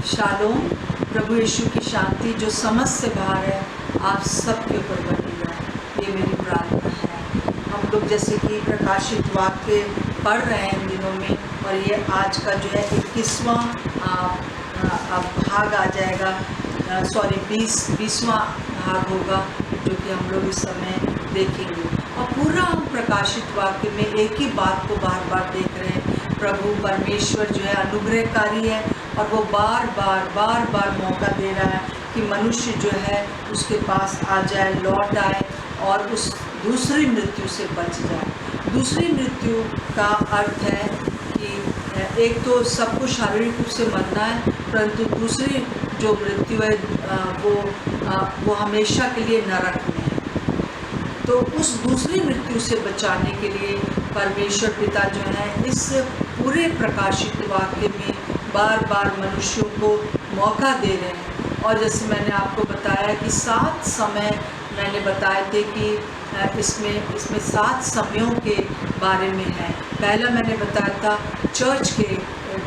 Shalom. प्रभु यीशु की शांति जो समझ से बाहर है आप सबके ऊपर बनी है, ये मेरी प्रार्थना है। हम लोग जैसे कि प्रकाशित वाक्य पढ़ रहे हैं इन दिनों में, और ये आज का जो है 21वां भाग आ जाएगा, 20वां भाग होगा जो कि हम लोग इस समय देखेंगे। और पूरा हम प्रकाशित वाक्य में एक ही बात को बार बार देख रहे हैं। प्रभु परमेश्वर जो है अनुग्रहकारी है और वो बार बार मौका दे रहा है कि मनुष्य जो है उसके पास आ जाए, लौट आए और उस दूसरी मृत्यु से बच जाए। दूसरी मृत्यु का अर्थ है कि एक तो सबको शारीरिक रूप से मरना है, परंतु दूसरी जो मृत्यु है वो हमेशा के लिए नरक में है। तो उस दूसरी मृत्यु से बचाने के लिए परमेश्वर पिता जो है इस पूरे प्रकाशित वाक्य में बार बार मनुष्यों को मौका दे रहे हैं। और जैसे मैंने आपको बताया कि 7 समय मैंने बताए थे कि इसमें 7 समयों के बारे में है। पहला मैंने बताया था चर्च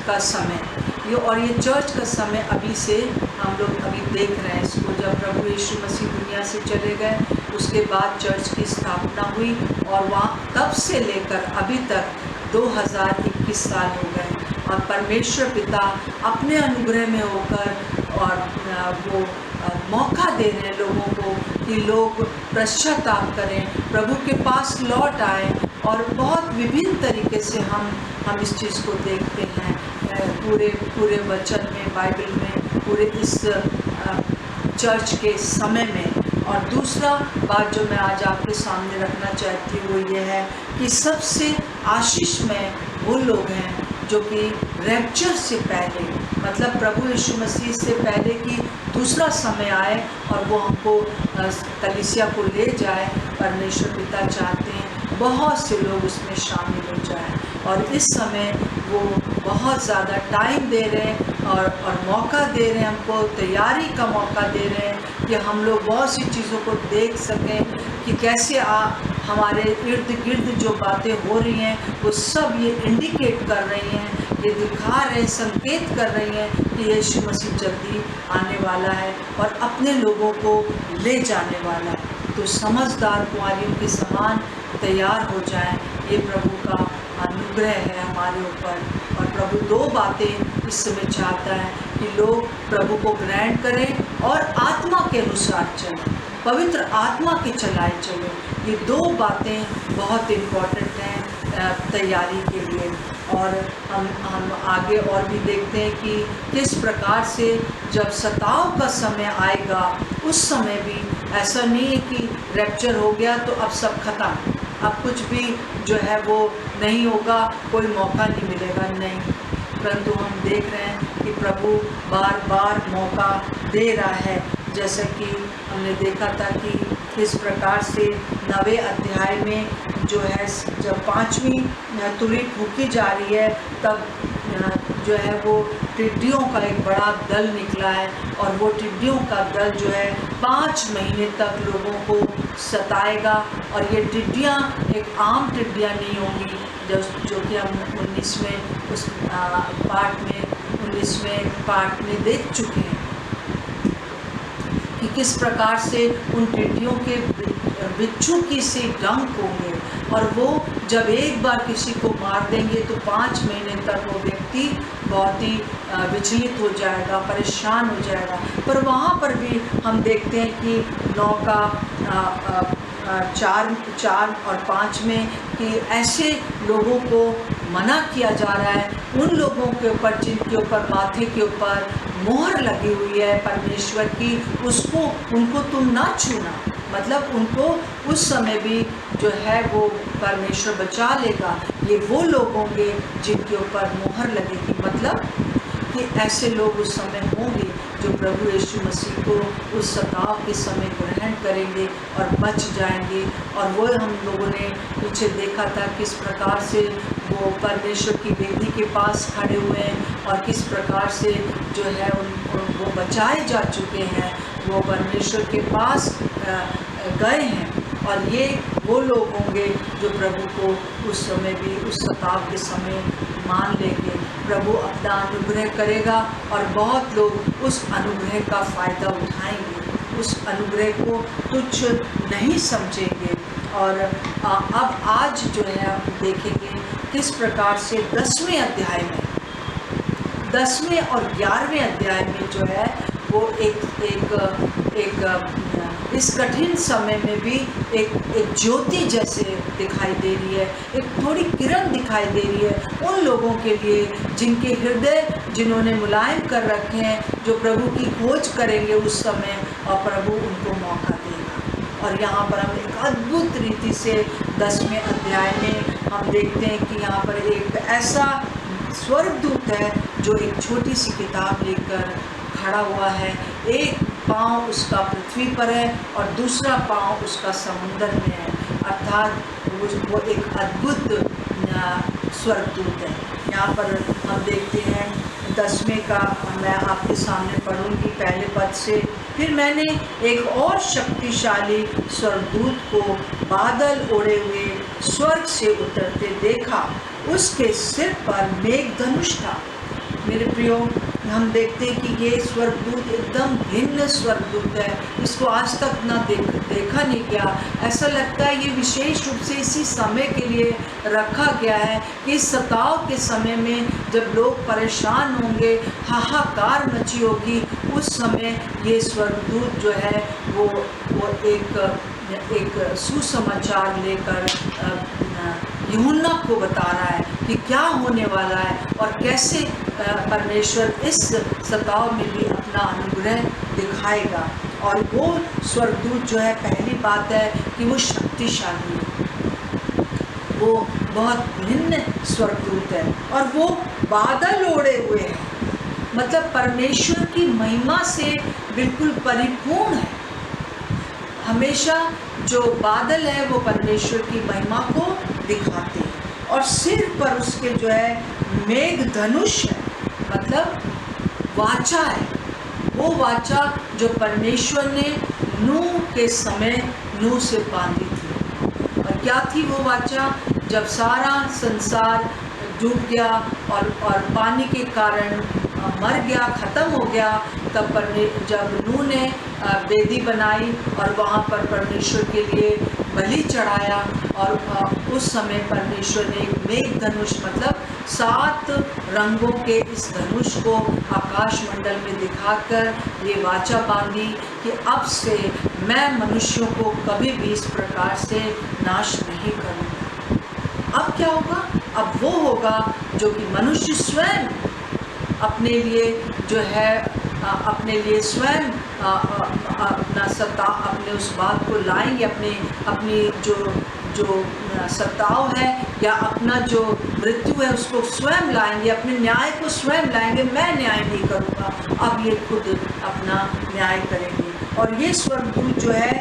का समय, ये चर्च का समय अभी से हम लोग अभी देख रहे हैं इसको। जब प्रभु यीशु मसीह दुनिया से चले गए उसके बाद चर्च की स्थापना हुई और वहाँ तब से लेकर अभी तक 2021 साल हो गए। और परमेश्वर पिता अपने अनुग्रह में होकर और वो मौका दे रहे हैं लोगों को कि लोग पश्चाताप करें, प्रभु के पास लौट आए। और बहुत विभिन्न तरीके से हम इस चीज़ को देखते हैं पूरे वचन में, बाइबल में, पूरे इस चर्च के समय में। और दूसरा बात जो मैं आज आपके सामने रखना चाहती हूँ वो ये है कि सबसे आशीषमय वो लोग हैं जो कि रैप्चर से पहले, मतलब प्रभु यीशु मसीह से पहले कि दूसरा समय आए और वो हमको कलीसिया को ले जाए। परमेश्वर पिता चाहते हैं बहुत से लोग उसमें शामिल हो जाएं। और इस समय वो बहुत ज़्यादा टाइम दे रहे हैं और मौका दे रहे हैं, हमको तैयारी का मौका दे रहे हैं कि हम लोग बहुत सी चीज़ों को देख सकें कि कैसे हमारे इर्द गिर्द जो बातें हो रही हैं वो सब ये इंडिकेट कर रही हैं, ये दिखा रहे हैं, संकेत कर रही हैं कि यीशु मसीह जल्दी आने वाला है और अपने लोगों को ले जाने वाला है। तो समझदार कुंवारियों के समान तैयार हो जाएं, ये प्रभु का अनुग्रह है हमारे ऊपर। और प्रभु 2 बातें इस समय चाहता है कि लोग प्रभु को ग्रहण करें और आत्मा के अनुसार चलें, पवित्र आत्मा के चलाए चलें। ये 2 बातें बहुत इम्पॉर्टेंट हैं तैयारी के लिए। और हम आगे और भी देखते हैं कि किस प्रकार से जब सताव का समय आएगा उस समय भी ऐसा नहीं है कि रैप्चर हो गया तो अब सब खत्म, अब कुछ भी जो है वो नहीं होगा, कोई मौका नहीं मिलेगा, नहीं। परंतु हम देख रहे हैं कि प्रभु बार बार मौका दे रहा है। जैसा कि हमने देखा था कि किस प्रकार से 9वें अध्याय में जो है जब 5वीं तुरही फूंकी जा रही है तब जो है वो टिड्डियों का एक बड़ा दल निकला है। और वो टिड्डियों का दल जो है 5 महीने तक लोगों को सताएगा। और ये टिड्डियाँ एक आम टिड्डियाँ नहीं होंगी, जो कि हम 19वें पार्ट में देख चुके हैं कि किस प्रकार से उन टिड्डियों के बिच्छू की से डंक होंगे और वो जब एक बार किसी को मार देंगे तो 5 महीने तक वो व्यक्ति बहुत ही विचलित हो जाएगा, परेशान हो जाएगा। पर वहाँ पर भी हम देखते हैं कि 9 का 4 और 5 में कि ऐसे लोगों को मना किया जा रहा है, उन लोगों के ऊपर जिनके ऊपर माथे के ऊपर मोहर लगी हुई है परमेश्वर की, उनको तुम ना छूना। मतलब उनको उस समय भी जो है वो परमेश्वर बचा लेगा। ये वो लोग होंगे जिनके ऊपर मोहर लगेगी, मतलब कि ऐसे लोग उस समय होंगे जो प्रभु यीशु मसीह को उस सताव के समय ग्रहण करेंगे और बच जाएंगे। और वो हम लोगों ने पीछे देखा था किस प्रकार से वो परमेश्वर की वेदी के पास खड़े हुए हैं और किस प्रकार से जो है वो बचाए जा चुके हैं, वो परमेश्वर के पास गए हैं। और ये वो लोग होंगे जो प्रभु को उस समय भी, उस सताव के समय मान लेंगे। प्रभु अपना अनुग्रह करेगा और बहुत लोग उस अनुग्रह का फ़ायदा उठाएंगे, उस अनुग्रह को तुच्छ नहीं समझेंगे। और अब आज जो है हम देखेंगे किस प्रकार से 10वें अध्याय में, 10वें और 11वें अध्याय में जो है वो एक इस कठिन समय में भी एक ज्योति जैसे दिखाई दे रही है, एक थोड़ी किरण दिखाई दे रही है उन लोगों के लिए जिनके हृदय जिन्होंने मुलायम कर रखे हैं, जो प्रभु की खोज करेंगे उस समय, और प्रभु उनको मौका देगा। और यहाँ पर हम एक अद्भुत रीति से 10वें अध्याय में हम देखते हैं कि यहाँ पर एक ऐसा स्वर्गदूत है जो एक छोटी सी किताब लेकर खड़ा हुआ है। एक पाँव उसका पृथ्वी पर है और दूसरा पाँव उसका समुंदर में है, अर्थात वो एक अद्भुत स्वर्गदूत है। यहाँ पर हम देखते हैं 10वें का, मैं आपके सामने पढ़ूंगी पहले पद से। फिर मैंने एक और शक्तिशाली स्वर्गदूत को बादल ओढ़े हुए स्वर्ग से उतरते देखा, उसके सिर पर मेघधनुष था। मेरे प्रियो, हम देखते हैं कि ये स्वर्गदूत एकदम भिन्न स्वर्गदूत है, इसको आज तक ना देखा नहीं गया। ऐसा लगता है ये विशेष रूप से इसी समय के लिए रखा गया है कि इस सताव के समय में जब लोग परेशान होंगे, हाहाकार मची होगी, उस समय ये स्वर्गदूत जो है वो एक सुसमाचार लेकर यूहन्ना को बता रहा है कि क्या होने वाला है और कैसे परमेश्वर इस सताव में भी अपना अनुग्रह दिखाएगा। और वो स्वर्गदूत जो है, पहली बात है कि वो शक्तिशाली है, वो बहुत भिन्न स्वर्गदूत है और वो बादल ओढ़े हुए है, मतलब परमेश्वर की महिमा से बिल्कुल परिपूर्ण है। हमेशा जो बादल है वो परमेश्वर की महिमा को दिखाते हैं और सिर पर उसके जो है मेघधनुष है, मतलब वाचा है, वो वाचा जो परमेश्वर ने नूह के समय नूह से बांधी थी। और क्या थी वो वाचा? जब सारा संसार डूब गया और पानी के कारण मर गया, ख़त्म हो गया, तब जब नूह ने वेदी बनाई और वहाँ पर परमेश्वर के लिए बलि चढ़ाया, और उस समय परमेश्वर ने एक मेघधनुष, मतलब 7 रंगों के इस धनुष को आकाश मंडल में दिखाकर ये वाचा बांधी कि अब से मैं मनुष्यों को कभी भी इस प्रकार से नाश नहीं करूँगा। अब क्या होगा? अब वो होगा जो कि मनुष्य स्वयं अपने लिए जो है अपने लिए स्वयं अपना सत्ता, अपने उस बात को लाएंगे, अपनी जो सत्ताव है या अपना जो मृत्यु है उसको स्वयं लाएंगे, अपने न्याय को स्वयं लाएंगे। मैं न्याय नहीं करूँगा, अब ये खुद अपना न्याय करेंगे। और ये स्वर्गदूत जो है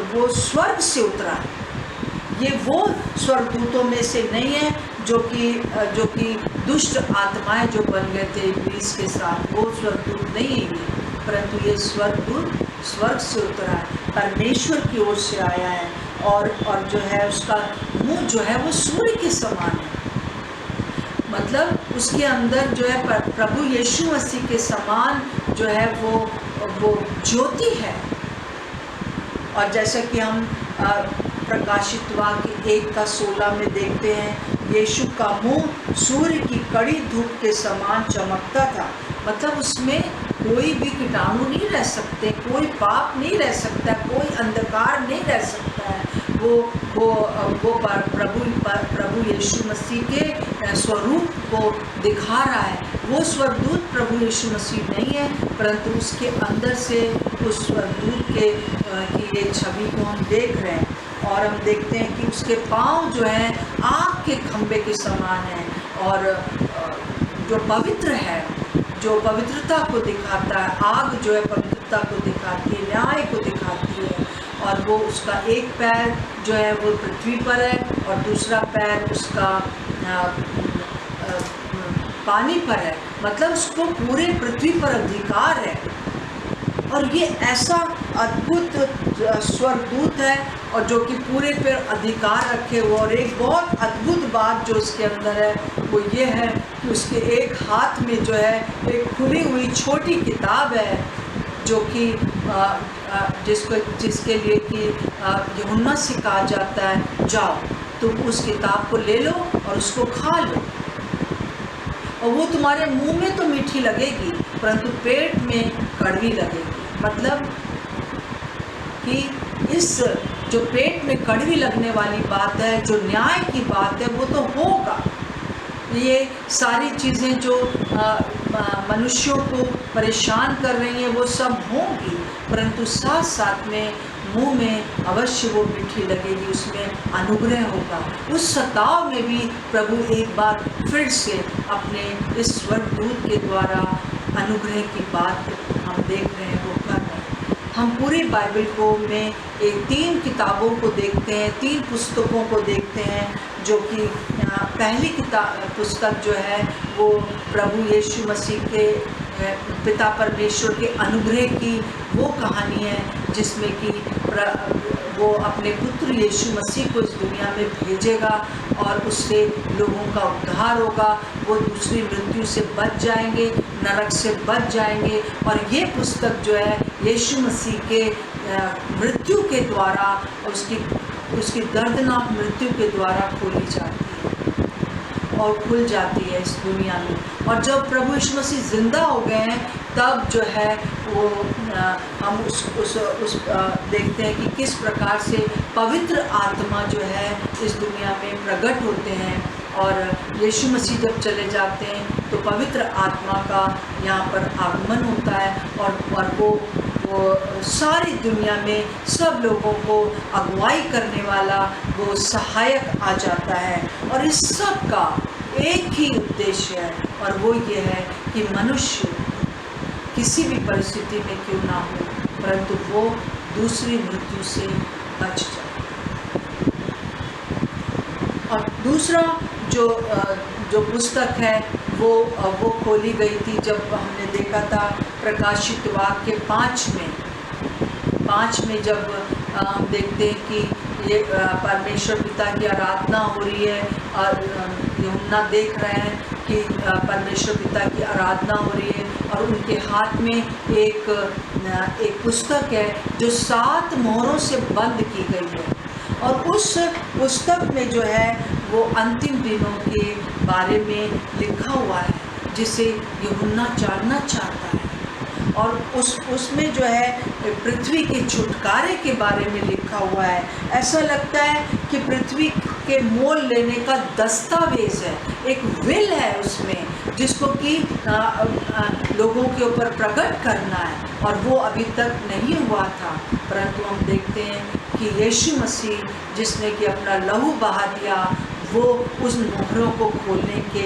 वो स्वर्ग से उतरा है। ये वो स्वर्गदूतों में से नहीं है जो कि दुष्ट आत्माएं जो बन गए थे इब्लीस के साथ, वो स्वर्गदूत नहीं है ये, परंतु ये स्वर्गदूत स्वर्ग से उतरा है, परमेश्वर की ओर से आया है। और जो है उसका मुंह जो है वो सूर्य के समान है, मतलब उसके अंदर जो है प्रभु यीशु मसीह के समान जो है वो ज्योति है। और जैसा कि हम प्रकाशित वाक्य 1:16 में देखते हैं, यीशु का मुंह सूर्य की कड़ी धूप के समान चमकता था, मतलब उसमें कोई भी कीटाणु नहीं रह सकते, कोई पाप नहीं रह सकता, कोई अंधकार नहीं रह सकता है। वो प्रभु यीशु मसीह के स्वरूप को दिखा रहा है। वो स्वर्गदूत प्रभु यीशु मसीह नहीं है, परंतु उसके अंदर से उस स्वर्गदूत की ये छवि को हम देख रहे हैं। और हम देखते हैं कि उसके पाँव जो हैं आग के खंभे के समान हैं, और जो पवित्र है, जो पवित्रता को दिखाता है, आग जो है पवित्रता को दिखाती है, न्याय को दिखाती है। और वो उसका एक पैर जो है वो पृथ्वी पर है और दूसरा पैर उसका पानी पर है, मतलब उसको पूरे पृथ्वी पर अधिकार है। और ये ऐसा अद्भुत स्वर्गदूत है और जो कि पूरे पर अधिकार रखे हुए। और एक बहुत अद्भुत बात जो उसके अंदर है वो ये है उसके एक हाथ में जो है एक खुली हुई छोटी किताब है, जो कि जिसके लिए कि यूहन्ना से कहा जाता है, जाओ तुम उस किताब को ले लो और उसको खा लो, और वो तुम्हारे मुंह में तो मीठी लगेगी परंतु पेट में कड़वी लगेगी। मतलब कि इस जो पेट में कड़वी लगने वाली बात है, जो न्याय की बात है, वो तो होगा। ये सारी चीज़ें जो मनुष्यों को परेशान कर रही हैं वो सब होंगी, परंतु साथ साथ में मुंह में अवश्य वो मीठी लगेगी, उसमें अनुग्रह होगा। उस सताव में भी प्रभु एक बार फिर से अपने इस स्वर्गदूत के द्वारा अनुग्रह की बात हम देख रहे हैं, वो कर रहे हैं। हम पूरी बाइबल को में एक 3 किताबों को देखते हैं, 3 पुस्तकों को देखते हैं, जो कि पहली पुस्तक जो है वो प्रभु यीशु मसीह के पिता परमेश्वर के अनुग्रह की वो कहानी है, जिसमें कि वो अपने पुत्र यीशु मसीह को इस दुनिया में भेजेगा और उससे लोगों का उद्धार होगा, वो दूसरी मृत्यु से बच जाएंगे, नरक से बच जाएंगे। और ये पुस्तक जो है यीशु मसीह के मृत्यु के द्वारा, उसकी दर्दनाक मृत्यु के द्वारा खोली जाती है और खुल जाती है इस दुनिया में। और जब प्रभु यीशु मसीह ज़िंदा हो गए हैं, तब जो है वो हम उस देखते हैं कि किस प्रकार से पवित्र आत्मा जो है इस दुनिया में प्रकट होते हैं। और यीशु मसीह जब चले जाते हैं तो पवित्र आत्मा का यहाँ पर आगमन होता है, और वो सारी दुनिया में सब लोगों को अगुवाई करने वाला वो सहायक आ जाता है। और इस सब का एक ही उद्देश्य है, और वो ये है कि मनुष्य किसी भी परिस्थिति में क्यों ना हो, परंतु वो दूसरी मृत्यु से बच जाए। और दूसरा जो पुस्तक है वो खोली गई थी जब हमने देखा था प्रकाशित वाक्य 5 में जब हम देखते हैं कि ये परमेश्वर पिता की आराधना हो रही है, और यूहन्ना देख रहे हैं कि परमेश्वर पिता की आराधना हो रही है, और उनके हाथ में एक पुस्तक है जो 7 मोहरों से बंद की गई है। और उस पुस्तक में जो है वो अंतिम दिनों के बारे में लिखा हुआ है, जिसे यूहन्ना जानना चाहता है। और उसमें जो है पृथ्वी के छुटकारे के बारे में लिखा हुआ है। ऐसा लगता है कि पृथ्वी के मोल लेने का दस्तावेज है, एक विल है उसमें, जिसको कि लोगों के ऊपर प्रकट करना है, और वो अभी तक नहीं हुआ था। परंतु हम देखते हैं कि यीशु मसीह जिसने कि अपना लहू बहा दिया, वो उस मोहरों को खोलने के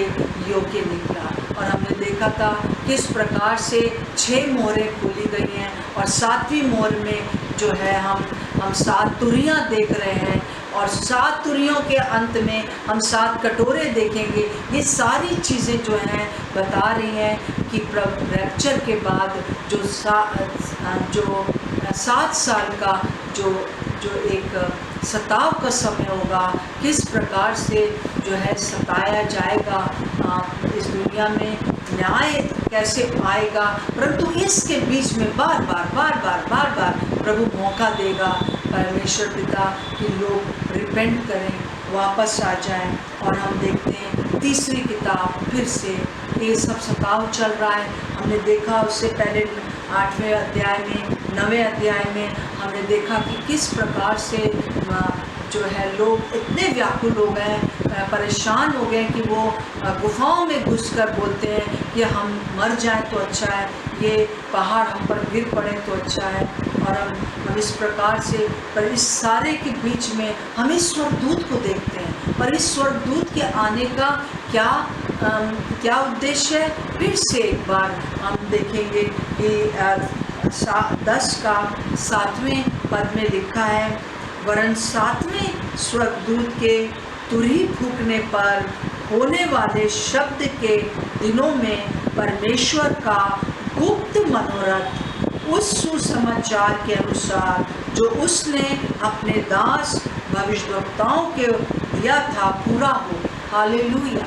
योग्य निकला। और हमने देखा था किस प्रकार से 6 मोहरें खोली गई हैं, और 7वीं मोहर में जो है हम 7 तुरियां देख रहे हैं, और 7 तुरियों के अंत में हम 7 कटोरे देखेंगे। ये सारी चीज़ें जो हैं बता रही हैं कि रैप्चर के बाद जो 7 साल का जो एक सताव का समय होगा, किस प्रकार से जो है सताया जाएगा इस दुनिया में, न्याय कैसे आएगा। परंतु इसके बीच में बार बार प्रभु मौका देगा परमेश्वर पिता कि लोग रिपेंट करें, वापस आ जाएं। और हम देखते हैं तीसरी किताब फिर से ये सब सताव चल रहा है। हमने देखा उससे पहले 8वें अध्याय में, 9वें अध्याय में हमने देखा कि किस प्रकार से जो है लोग इतने व्याकुल हो गए, परेशान हो गए कि वो गुफाओं में घुसकर बोलते हैं कि हम मर जाएं तो अच्छा है, ये पहाड़ हम पर गिर पड़े तो अच्छा है। और हम इस प्रकार से, पर इस सारे के बीच में हम इस स्वर्गदूत को देखते हैं। पर इस स्वर्गदूत के आने का क्या उद्देश्य है, फिर से एक बार हम देखेंगे कि 10 का 7वें पद में लिखा है, वरन 7वें स्वर्गदूत के तुरही फूंकने पर होने वाले शब्द के दिनों में परमेश्वर का गुप्त मनोरथ उस सुसमाचार के अनुसार जो उसने अपने दास भविष्यद्वक्ताओं के दिया था पूरा हो। हालेलुया।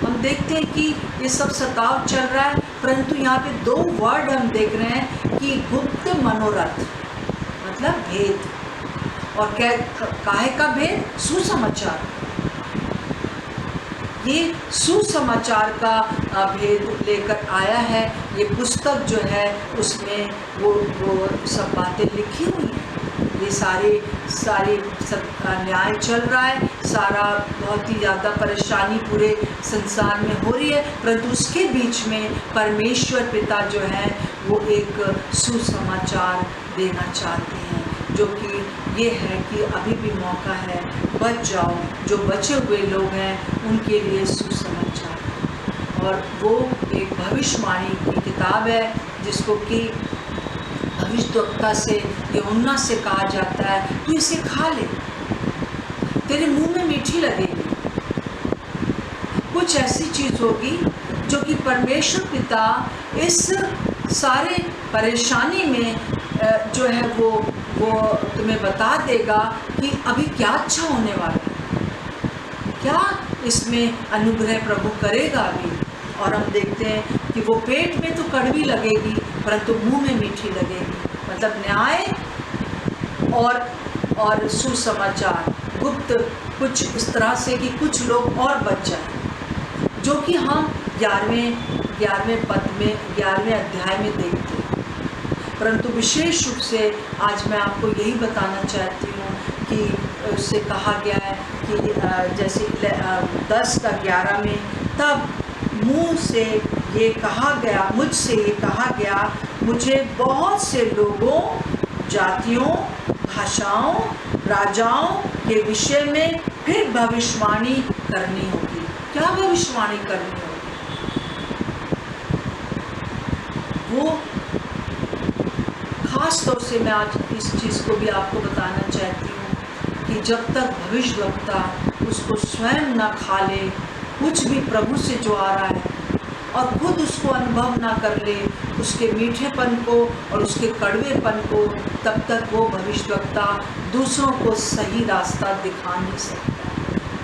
हम देखते हैं कि ये सब सताव चल रहा है, परंतु यहाँ पे 2 वर्ड हम देख रहे हैं कि गुप्त मनोरथ मतलब भेद। और क्या काहे का भेद? सुसमाचार। ये सुसमाचार का भेद लेकर आया है। ये पुस्तक जो है उसमें वो सब बातें लिखी हुई हैं। ये सारी न्याय चल रहा है, सारा बहुत ही ज़्यादा परेशानी पूरे संसार में हो रही है, परंतु उसके बीच में परमेश्वर पिता जो है वो एक सुसमाचार देना चाहते हैं, जो कि ये है कि अभी भी मौका है, बच जाओ। जो बचे हुए लोग हैं उनके लिए सुसमाचार। और वो एक भविष्यवाणी की किताब है जिसको कि भविष्यद्वक्ता से यूहन्ना से कहा जाता है, तू इसे खा ले, तेरे मुंह में मीठी लगेगी। कुछ ऐसी चीज़ होगी जो कि परमेश्वर पिता इस सारे परेशानी में जो है वो तुम्हें बता देगा कि अभी क्या अच्छा होने वाला है, क्या इसमें अनुग्रह प्रभु करेगा अभी। और हम देखते हैं कि वो पेट में तो कड़वी लगेगी परंतु मुंह में मीठी लगेगी। मतलब न्याय और सुसमाचार गुप्त कुछ इस तरह से कि कुछ लोग और बच जाए, जो कि हम 11वें पद में 11वें अध्याय में देखते हैं। परंतु विशेष रूप से आज मैं आपको यही बताना चाहती हूँ कि उससे कहा गया है कि जैसे 10:11 में, तब मुँह से ये कहा गया, मुझसे ये कहा गया, मुझे बहुत से लोगों, जातियों, भाषाओं, राजाओं के विषय में फिर भविष्यवाणी करनी होगी। क्या भविष्यवाणी करनी होगी? वो खास तौर से मैं आज इस चीज़ को भी आपको बताना चाहती हूँ कि जब तक भविष्यद्वक्ता उसको स्वयं ना खा ले, कुछ भी प्रभु से जो आ रहा है, और खुद उसको अनुभव ना कर ले, उसके मीठेपन को और उसके कड़वेपन को, तब तक वो भविष्यद्वक्ता दूसरों को सही रास्ता दिखा नहीं सकता।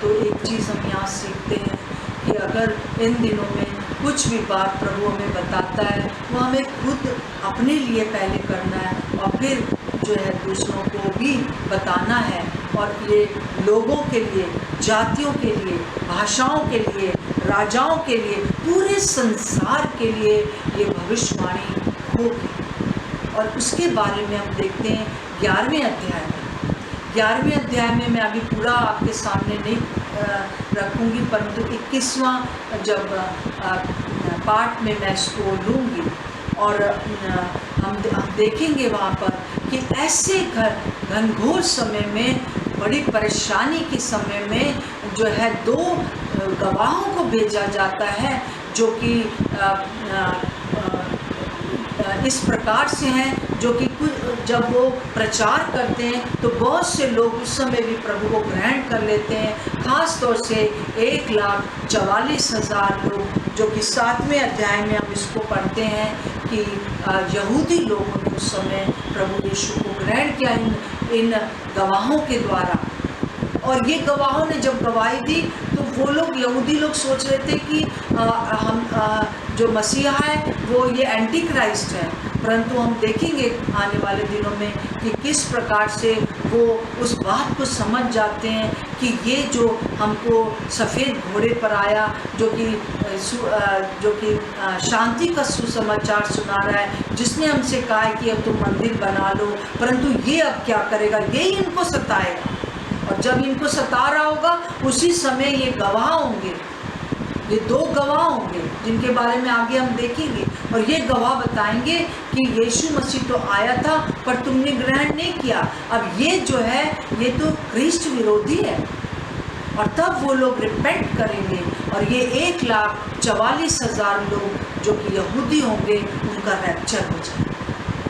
तो एक चीज़ हम यहाँ सीखते हैं कि अगर इन दिनों में कुछ भी बात प्रभु हमें बताता है, वो हमें खुद अपने लिए पहले करना है और फिर जो है दूसरों को भी बताना है। और ये लोगों के लिए, जातियों के लिए, भाषाओं के लिए, राजाओं के लिए, पूरे संसार के लिए ये भविष्यवाणी होगी। और उसके बारे में हम देखते हैं 11वें अध्याय में। 11वें अध्याय में मैं अभी पूरा आपके सामने नहीं रखूँगी, परंतु 21वां जब पाठ में मैं इसको लूँगी और हम देखेंगे वहाँ पर कि ऐसे घनघोर समय में, बड़ी परेशानी के समय में जो है 2 गवाहों को भेजा जाता है, जो कि इस प्रकार से हैं, जो कि जब वो प्रचार करते हैं तो बहुत से लोग उस समय भी प्रभु को ग्रहण कर लेते हैं। खास तौर से 1,44,000 लोग, जो कि 7वें अध्याय में हम इसको पढ़ते हैं कि यहूदी लोगों ने उस समय प्रभु यीशु को ग्रहण किया इन गवाहों के द्वारा। और ये गवाहों ने जब गवाही दी तो वो लोग, यहूदी लोग सोच रहे थे कि हम जो मसीहा है वो ये एंटी क्राइस्ट है, परंतु हम देखेंगे आने वाले दिनों में कि किस प्रकार से वो उस बात को समझ जाते हैं कि ये जो हमको सफ़ेद घोड़े पर आया, जो कि शांति का सुसमाचार सुना रहा है, जिसने हमसे कहा है कि अब तुम मंदिर बना लो, परंतु ये अब क्या करेगा, ये इनको सताएगा। और जब इनको सता रहा होगा उसी समय ये गवाह होंगे, ये 2 गवाह होंगे जिनके बारे में आगे हम देखेंगे। और ये गवाह बताएंगे कि यीशु मसीह तो आया था पर तुमने ग्रहण नहीं किया, अब ये जो है ये तो ख्रिस्ट विरोधी है। और तब वो लोग रिपेंट करेंगे और ये 1,44,000 लोग जो कि यहूदी होंगे उनका रैप्चर हो जाएगा।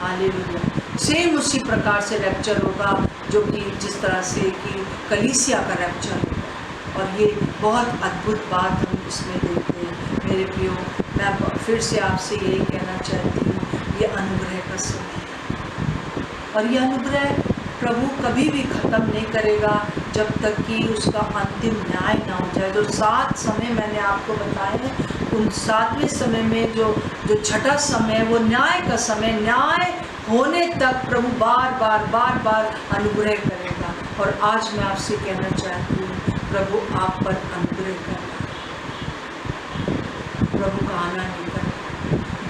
हालेलुया। सेम उसी प्रकार से रैप्चर होगा जो कि जिस तरह से कि कलीसिया का रैप्चर होगा। और ये बहुत अद्भुत बात हम इसमें देखते हैं। मेरे प्रियो, मैं फिर से आपसे यही कहना चाहती हूँ, ये अनुग्रह का समय है और ये अनुग्रह प्रभु कभी भी ख़त्म नहीं करेगा जब तक कि उसका अंतिम न्याय ना हो जाए। जो 7 समय मैंने आपको बताए हैं, उन 7वें समय में जो छठा समय है वो न्याय का समय, न्याय होने तक प्रभु बार बार अनुग्रह करेगा। और आज मैं आपसे कहना चाहती हूँ, प्रभु आप पर अनुग्रह करना, प्रभु का आना नहीं करना।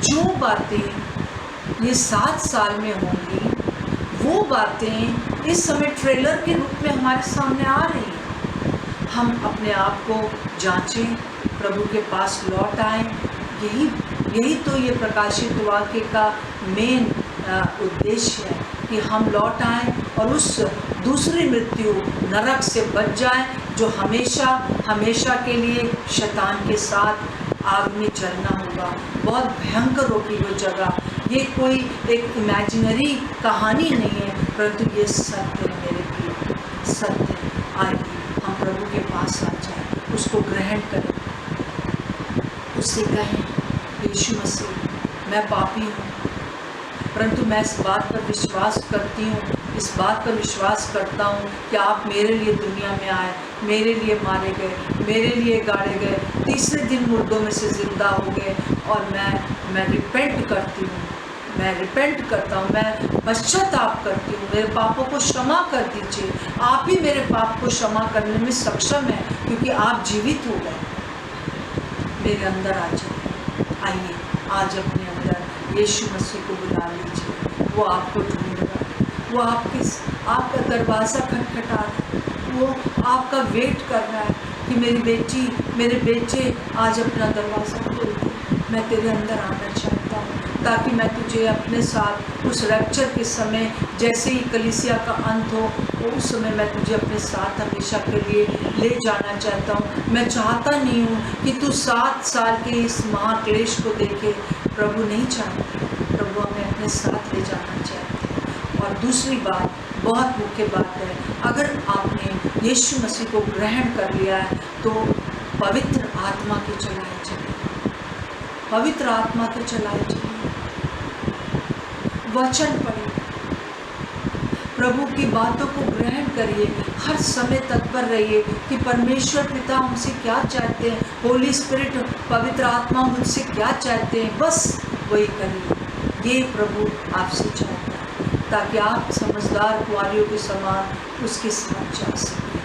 जो बातें ये 7 साल में होंगी, वो बातें इस समय ट्रेलर के रूप में हमारे सामने आ रही हैं। हम अपने आप को जांचें, प्रभु के पास लौट आएं। यही तो ये प्रकाशित वाक्य का मेन उद्देश्य है कि हम लौट आएं और उस दूसरी मृत्यु नरक से बच जाएं, जो हमेशा के लिए शैतान के साथ आग में जलना होगा। बहुत भयंकर होगी वो जगह। ये कोई एक इमेजिनरी कहानी नहीं है, परंतु ये सत्य है मेरे प्रिय, सत्य। आइए हम प्रभु के पास आ जाएं, उसको ग्रहण करें, उससे कहें, यीशु मसीह मैं पापी हूँ, परंतु मैं इस बात पर विश्वास करती हूँ, इस बात पर विश्वास करता हूँ कि आप मेरे लिए दुनिया में आए, मेरे लिए मारे गए, मेरे लिए गाड़े गए, तीसरे दिन मुर्दों में से जिंदा हो गए। और मैं रिपेंट करती हूँ, मैं रिपेंट करता हूँ, मैं पश्चाताप करती हूँ। मेरे पापों को क्षमा कर दीजिए। आप ही मेरे पाप को क्षमा करने में सक्षम है, क्योंकि आप जीवित हो गए। मेरे अंदर आ जाइए। आइए आज अपने अंदर यीशु मसीह को बुला लीजिए। वो आपको ढूंढ रहा है, वो आपका दरवाज़ा खटखटा रहा है, वो आपका वेट कर रहा है कि मेरी बेटी, मेरे बेटे आज अपना दरवाज़ा खोल दे। मैं तेरे अंदर आना चाहता हूँ, ताकि मैं तुझे अपने साथ उस रैप्चर के समय, जैसे ही कलीसिया का अंत हो, उस समय मैं तुझे अपने साथ हमेशा के लिए ले जाना चाहता हूँ। मैं चाहता नहीं हूँ कि तू 7 साल के इस महाक्लेश को देखे। प्रभु नहीं चाहते, प्रभु हमें अपने साथ ले जाना चाहते हैं। और दूसरी बात, बहुत मुख्य बात है, अगर आपने यीशु मसीह को ग्रहण कर लिया है तो पवित्र आत्मा के चलाए चलिए, पवित्र आत्मा के चलाए चलिए, वचन पढ़िए, प्रभु की बातों को ग्रहण करिए, हर समय तत्पर रहिए कि परमेश्वर पिता हमसे क्या चाहते हैं, होली स्पिरिट, पवित्र आत्मा मुझसे क्या चाहते हैं, बस वही करिए। ये प्रभु आपसे चाहता है, ताकि आप समझदार कुंवारियों के समान उसके साथ जा सकें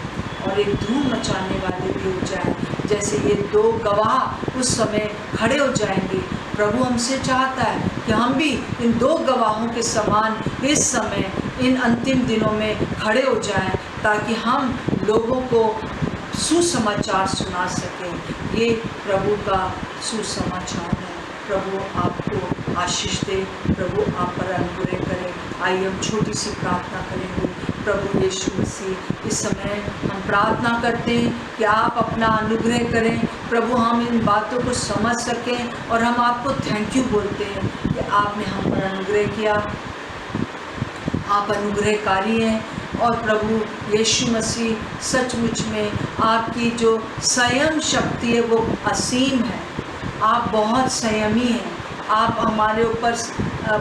और एक धूम मचाने वाले भी हो जाए। जैसे ये 2 गवाह उस समय खड़े हो जाएंगे, प्रभु हमसे चाहता है कि हम भी इन 2 गवाहों के समान इस समय इन अंतिम दिनों में खड़े हो जाएं, ताकि हम लोगों को सुसमाचार सुना सकें। ये प्रभु का सुसमाचार है। प्रभु आपको आशीष दे, प्रभु आप पर अनुग्रह करें। आइए हम छोटी सी प्रार्थना करेंगे। प्रभु यीशु मसीह, इस समय हम प्रार्थना करते हैं कि आप अपना अनुग्रह करें। प्रभु हम इन बातों को समझ सकें और हम आपको थैंक यू बोलते हैं कि आपने हम पर अनुग्रह किया। आप अनुग्रहकारी हैं और प्रभु यीशु मसीह सचमुच में आपकी जो संयम शक्ति है वो असीम है। आप बहुत संयमी हैं। आप हमारे ऊपर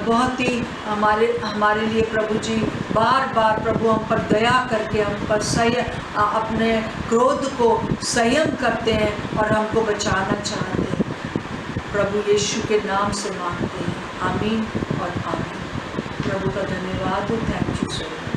बहुत ही हमारे लिए प्रभु जी बार बार प्रभु हम पर दया करके हम पर अपने क्रोध को संयम करते हैं और हमको बचाना चाहते हैं। प्रभु यीशु के नाम से मांगते हैं, आमीन और आमीन। प्रभु का धन्यवाद हो। Thank you so much.